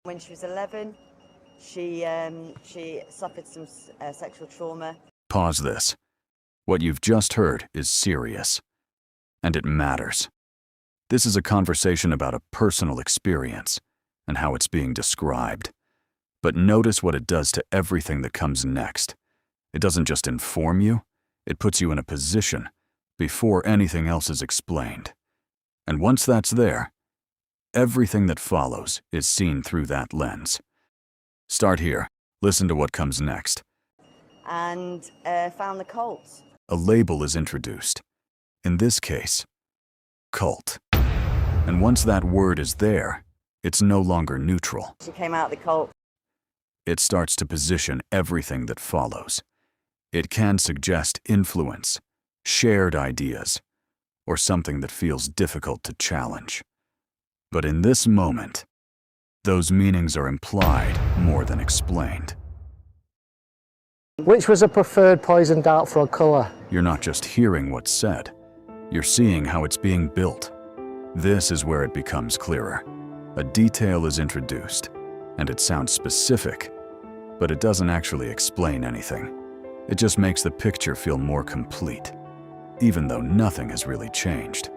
When she was 11, she suffered some sexual trauma. Pause this. What you've just heard is serious, and it matters. This is a conversation about a personal experience and how it's being described. But notice what it does to everything that comes next. It doesn't just inform you, it puts you in a position before anything else is explained. And once that's there, everything that follows is seen through that lens. Start here. Listen to what comes next. And found the cult. A label is introduced. In this case, cult. And once that word is there, it's no longer neutral. She came out of the cult. It starts to position everything that follows. It can suggest influence, shared ideas, or something that feels difficult to challenge. But in this moment, those meanings are implied more than explained. Which was a preferred poison dart for a colour? You're not just hearing what's said, you're seeing how it's being built. This is where it becomes clearer. A detail is introduced, and it sounds specific, but it doesn't actually explain anything. It just makes the picture feel more complete, even though nothing has really changed.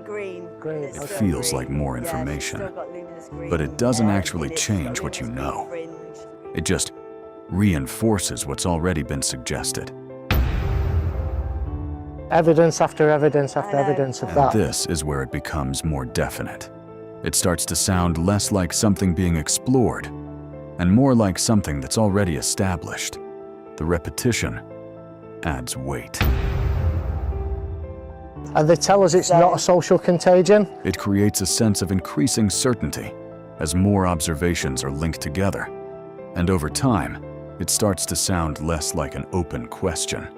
Green. Green. It feels like more information, but it doesn't actually change what you know. It just reinforces what's already been suggested. Evidence after evidence after evidence of that. This is where it becomes more definite. It starts to sound less like something being explored, and more like something that's already established. The repetition adds weight. And they tell us it's not a social contagion? It creates a sense of increasing certainty as more observations are linked together. And over time, it starts to sound less like an open question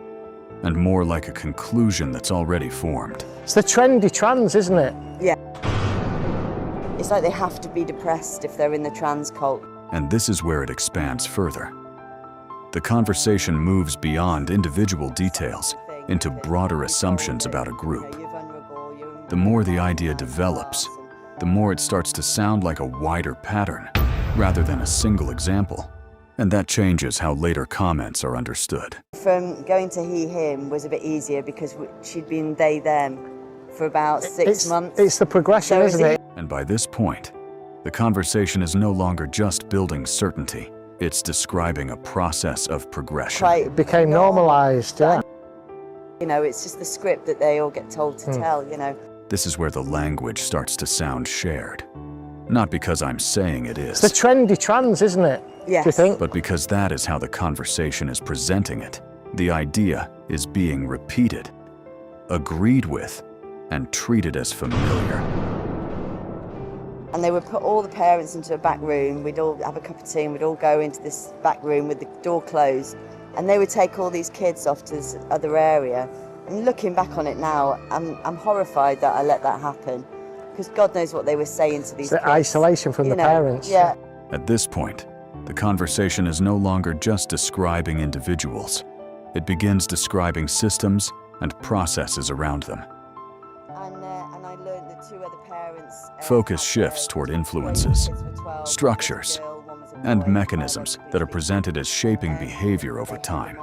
and more like a conclusion that's already formed. It's the trendy trans, isn't it? Yeah. It's like they have to be depressed if they're in the trans cult. And this is where it expands further. The conversation moves beyond individual details into broader assumptions about a group. The more the idea develops, the more it starts to sound like a wider pattern rather than a single example. And that changes how later comments are understood. From going to he, him was a bit easier because she'd been they, them for about 6 months. It's the progression, So isn't it? And by this point, the conversation is no longer just building certainty. It's describing a process of progression. It became normalised, yeah. You know, it's just the script that they all get told to tell, you know. This is where the language starts to sound shared. Not because I'm saying it It's the is, trendy trans, isn't it? Yes. Do you think? but because that is how the conversation is presenting it. The idea is being repeated, agreed with, and treated as familiar. And they would put all the parents into a back room. We'd all have a cup of tea and we'd all go into this back room with the door closed. And they would take all these kids off to this other area. And looking back on it now, I'm horrified that I let that happen. Because God knows what they were saying to these It's kids. the isolation from the parents. Yeah. At this point, the conversation is no longer just describing individuals. It begins describing systems and processes around them. And I learned that 2 other parents... Focus shifts toward influences, structures, and mechanisms that are presented as shaping behavior over time.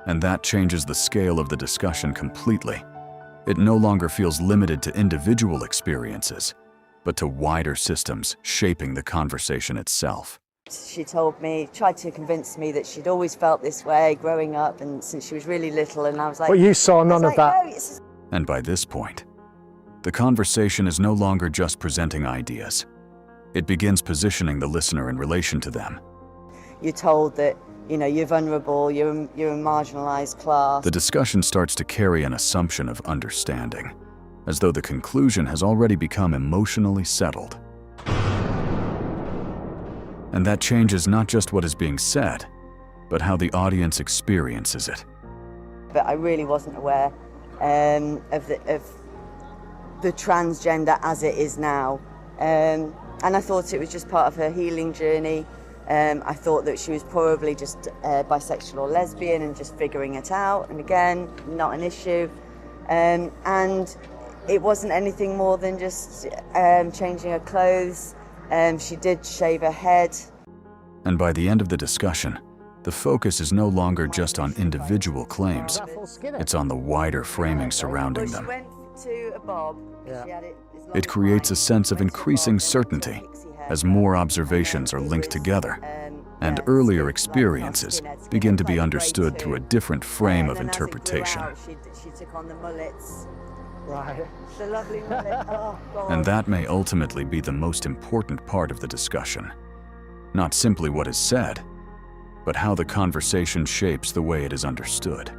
And that changes the scale of the discussion completely. It no longer feels limited to individual experiences, but to wider systems shaping the conversation itself. She told me, tried to convince me that she'd always felt this way growing up and since she was really little, and I was like... But you saw none of that. No, it's... And by this point, the conversation is no longer just presenting ideas. It begins positioning the listener in relation to them. You're told that, you know, you're vulnerable, you're a marginalised class. The discussion starts to carry an assumption of understanding, as though the conclusion has already become emotionally settled. And that changes not just what is being said, but how the audience experiences it. But I really wasn't aware of the transgender as it is now. And I thought it was just part of her healing journey. I thought that she was probably just bisexual or lesbian and just figuring it out. And again, not an issue. And it wasn't anything more than just changing her clothes. She did shave her head. And by the end of the discussion, the focus is no longer just on individual claims. It's on the wider framing surrounding them. It creates a sense of increasing certainty as more observations are linked together, and earlier experiences begin to be understood through a different frame of interpretation. She took on the mullets. Right. The lovely mullet. Oh, God. And that may ultimately be the most important part of the discussion. Not simply what is said, but how the conversation shapes the way it is understood.